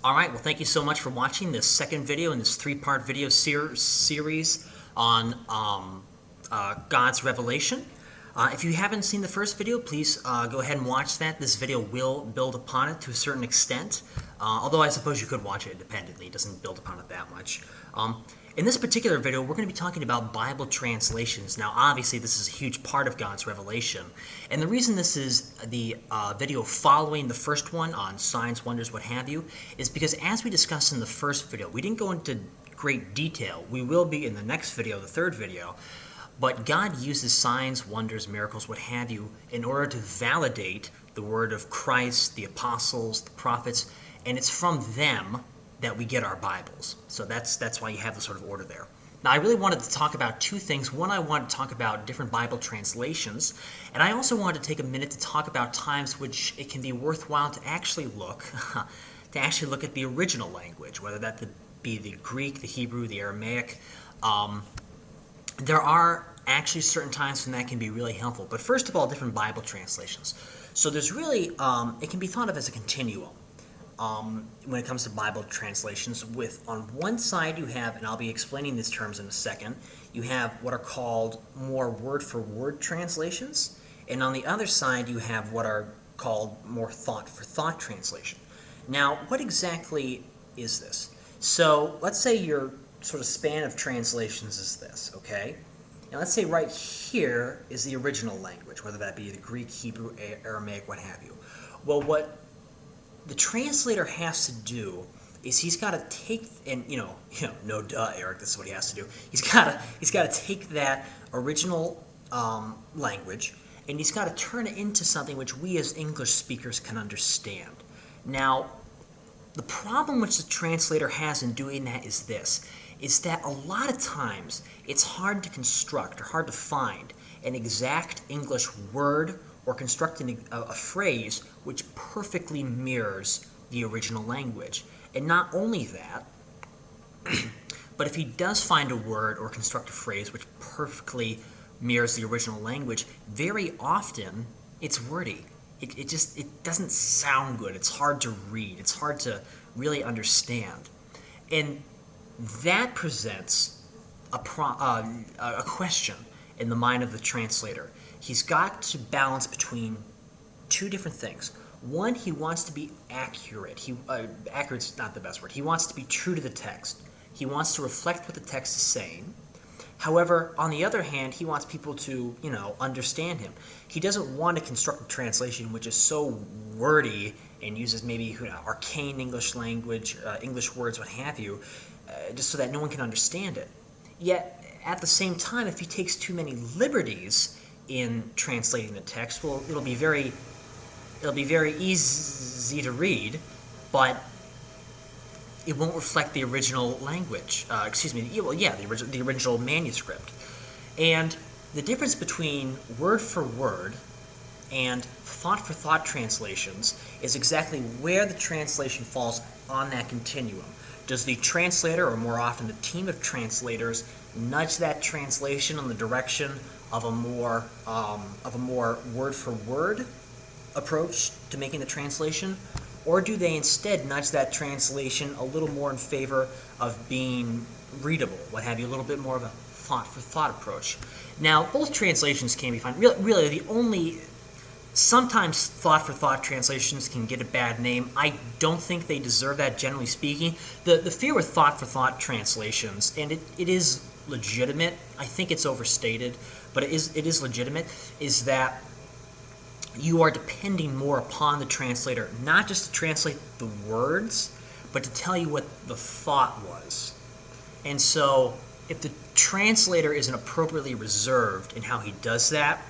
All right, well, thank you so much for watching this second video in this three-part video series on God's revelation. If you haven't seen the first video, please go ahead and watch that. This video will build upon it to a certain extent, although I suppose you could watch it independently. It doesn't build upon it that much. In this particular video, we're going to be talking about Bible translations. Now, obviously, this is a huge part of God's revelation. And the reason this is the video following the first one on signs, wonders, what have you, is because as we discussed in the first video, we didn't go into great detail. We will be in the next video, the third video. But God uses signs, wonders, miracles, what have you, in order to validate the word of Christ, the apostles, the prophets, and it's from them that we get our Bibles. So that's why you have the sort of order there. Now, I really wanted to talk about two things. One, I wanted to talk about different Bible translations, and I also wanted to take a minute to talk about times which it can be worthwhile to actually look at the original language, whether that be the Greek, the Hebrew, the Aramaic. There are actually certain times when that can be really helpful. But first of all, different Bible translations. So there's really, it can be thought of as a continuum. When it comes to Bible translations, with on one side you have, and I'll be explaining these terms in a second, you have what are called more word-for-word translations, and on the other side you have what are called more thought-for-thought translation. Now, what exactly is this? So let's say your sort of span of translations is this, okay? Now let's say right here is the original language, whether that be the Greek, Hebrew, Aramaic, what have you. Well, what the translator has to do is he's got to take, and no duh, Eric, this is what he has to do. He's got to take that original language and he's got to turn it into something which we as English speakers can understand. Now, the problem which the translator has in doing that is this, is that a lot of times it's hard to construct or hard to find an exact English word or constructing a phrase which perfectly mirrors the original language. And not only that, but if he does find a word or construct a phrase which perfectly mirrors the original language, very often it's wordy. It doesn't sound good. It's hard to read. It's hard to really understand. And that presents a question in the mind of the translator. He's got to balance between two different things. One, he wants to be accurate. Accurate's not the best word. He wants to be true to the text. He wants to reflect what the text is saying. However, on the other hand, he wants people to, understand him. He doesn't want to construct a translation which is so wordy and uses maybe arcane English language, English words, what have you, just so that no one can understand it. Yet, at the same time, if he takes too many liberties in translating the text, well, it'll be very easy to read, but it won't reflect the original language. The original manuscript. And the difference between word for word and thought for thought translations is exactly where the translation falls on that continuum. Does the translator, or more often the team of translators, nudge that translation in the direction of a more word-for-word approach to making the translation, or do they instead nudge that translation a little more in favor of being readable, what have you, a little bit more of a thought-for-thought approach? Now, both translations can be fine. Really, sometimes thought-for-thought translations can get a bad name. I don't think they deserve that, generally speaking. The fear with thought-for-thought translations, and it is legitimate, I think it's overstated, but it is legitimate, is that you are depending more upon the translator, not just to translate the words, but to tell you what the thought was. And so, if the translator isn't appropriately reserved in how he does that,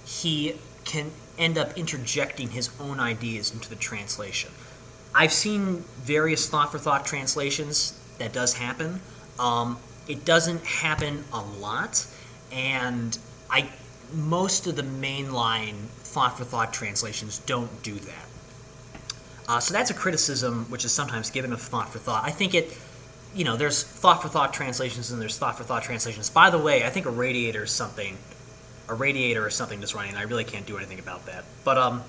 he can end up interjecting his own ideas into the translation. I've seen various thought-for-thought translations. That does happen. It doesn't happen a lot, and most of the mainline thought-for-thought translations don't do that. So that's a criticism which is sometimes given of thought-for-thought. I think there's thought-for-thought translations and there's thought-for-thought translations. By the way, I think a radiator or something that's running. I really can't do anything about that. But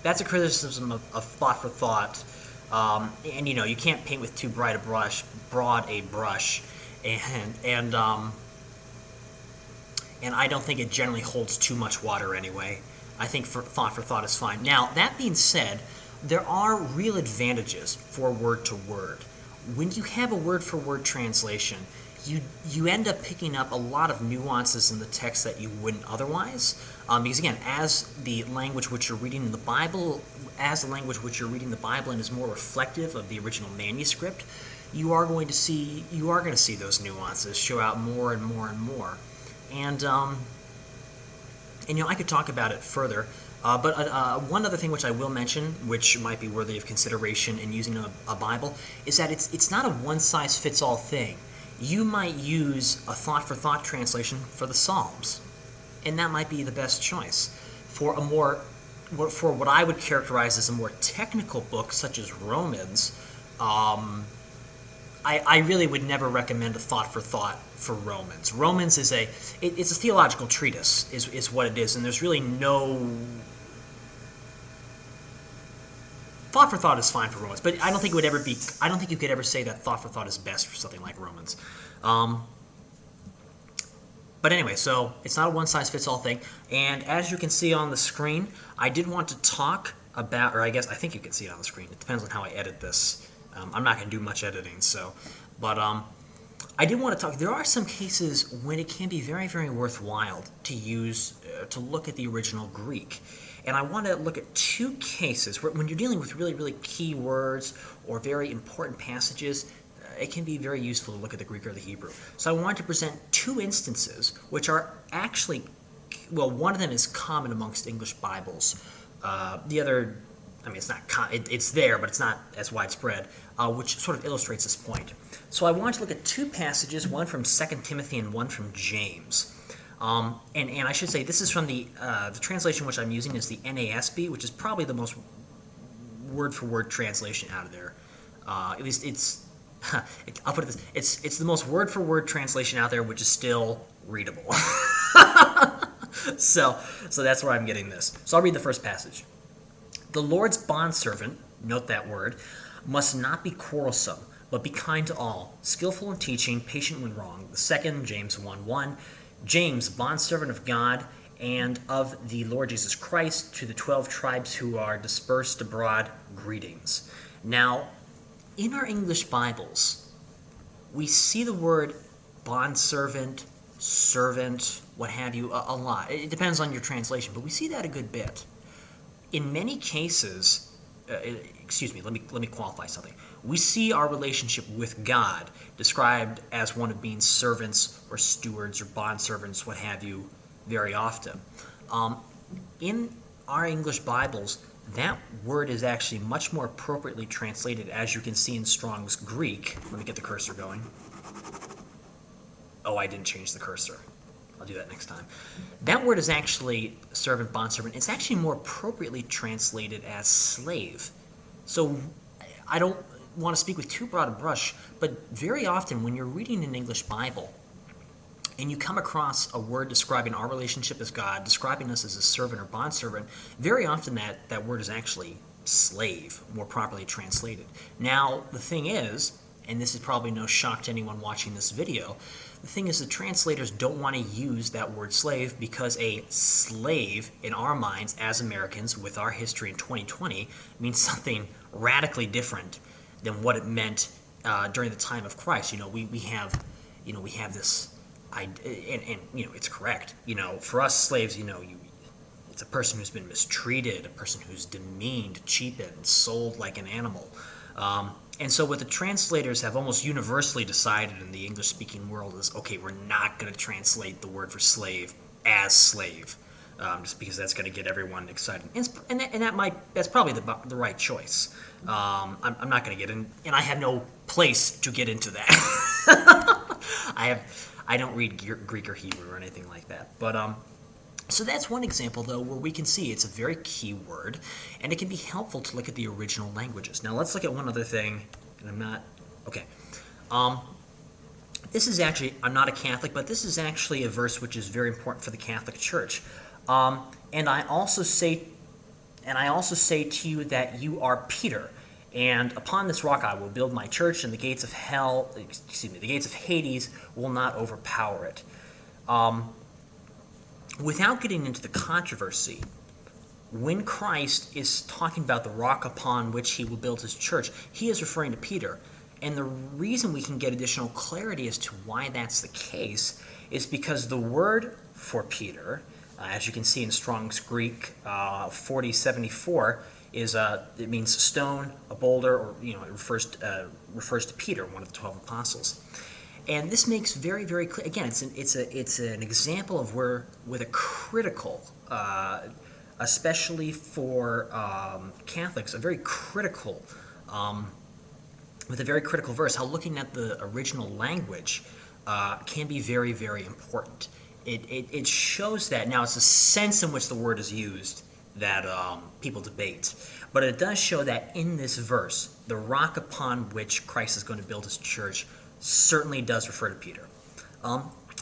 that's a criticism of thought-for-thought And you can't paint with too broad a brush, and and I don't think it generally holds too much water anyway. I think thought for thought is fine. Now, that being said, there are real advantages for word to word. When you have a word for word translation, you end up picking up a lot of nuances in the text that you wouldn't otherwise. Because again, as the language which you're reading in the Bible, and is more reflective of the original manuscript, you are going to see those nuances show out more and more and more. And I could talk about it further, but one other thing which I will mention, which might be worthy of consideration in using a Bible, is that it's not a one-size-fits-all thing. You might use a thought-for-thought translation for the Psalms, and that might be the best choice. For what I would characterize as a more technical book, such as Romans, I really would never recommend a thought-for-thought for Romans. Romans is it's a theological treatise, is what it is, and there's really no... Thought for thought is fine for Romans, but I don't think you could ever say that thought for thought is best for something like Romans. But anyway, so it's not a one-size-fits-all thing, and as you can see on the screen, I did want to talk about, or I think you can see it on the screen. It depends on how I edit this. I'm not going to do much editing, but I did want to talk. There are some cases when it can be very, very worthwhile to look at the original Greek. And I want to look at two cases where, when you're dealing with really, really key words or very important passages, it can be very useful to look at the Greek or the Hebrew. So I want to present two instances which are actually, well, one of them is common amongst English Bibles. The other, it's not it's there, but it's not as widespread, which sort of illustrates this point. So I want to look at two passages, one from 2 Timothy and one from James. And I should say, this is from the translation which I'm using is the NASB, which is probably the most word-for-word translation out of there. At least it's, I'll put it this, it's the most word-for-word translation out there, which is still readable. So that's where I'm getting this. So I'll read the first passage. The Lord's bondservant, note that word, must not be quarrelsome, but be kind to all, skillful in teaching, patient when wrong. The second, James 1:1. James, bondservant of God and of the Lord Jesus Christ, to the 12 tribes who are dispersed abroad, greetings. Now, in our English Bibles, we see the word bondservant, servant, what have you, a lot. It depends on your translation, but we see that a good bit. In many cases, let me qualify something. We see our relationship with God described as one of being servants or stewards or bondservants, what have you, very often. In our English Bibles, that word is actually much more appropriately translated, as you can see in Strong's Greek. Let me get the cursor going. Oh, I didn't change the cursor. I'll do that next time. That word is actually servant, bondservant. It's actually more appropriately translated as slave. So I don't want to speak with too broad a brush, but very often when you're reading an English Bible and you come across a word describing our relationship as God, describing us as a servant or bondservant, very often that word is actually slave, more properly translated. Now, the thing is, and this is probably no shock to anyone watching this video, the thing is the translators don't want to use that word slave because a slave, in our minds as Americans, with our history in 2020, means something radically different than what it meant during the time of Christ. We have this, and it's correct. For us slaves, it's a person who's been mistreated, a person who's demeaned, cheapened, sold like an animal. And so what the translators have almost universally decided in the English-speaking world is, okay, we're not going to translate the word for slave as slave, just because that's going to get everyone excited. And that's probably the right choice. I'm not going to get in, and I have no place to get into that. I don't read Greek or Hebrew or anything like that. But so that's one example, though, where we can see it's a very key word, and it can be helpful to look at the original languages. Now, let's look at one other thing, and okay. This is actually, I'm not a Catholic, but this is actually a verse which is very important for the Catholic Church. And I also say to you that you are Peter, And upon this rock I will build my church, and the gates of the gates of Hades will not overpower it. Without getting into the controversy, when Christ is talking about the rock upon which he will build his church, he is referring to Peter. And the reason we can get additional clarity as to why that's the case is because the word for Peter, as you can see in Strong's Greek 4074, it means stone, a boulder, or it refers to Peter, one of the 12 apostles. And this makes very, very clear. Again, it's an example of where with a critical, especially for Catholics, with a very critical verse, how looking at the original language can be very, very important. It shows that. Now, it's the sense in which the word is used that people debate, but it does show that in this verse, the rock upon which Christ is going to build his church certainly does refer to Peter.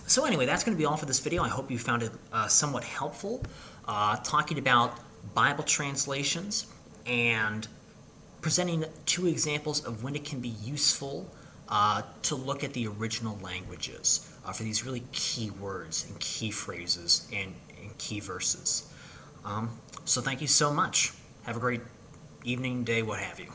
So anyway, that's going to be all for this video. I hope you found it somewhat helpful, talking about Bible translations and presenting 2 examples of when it can be useful to look at the original languages for these really key words and key phrases and key verses. So thank you so much. Have a great evening, day, what have you.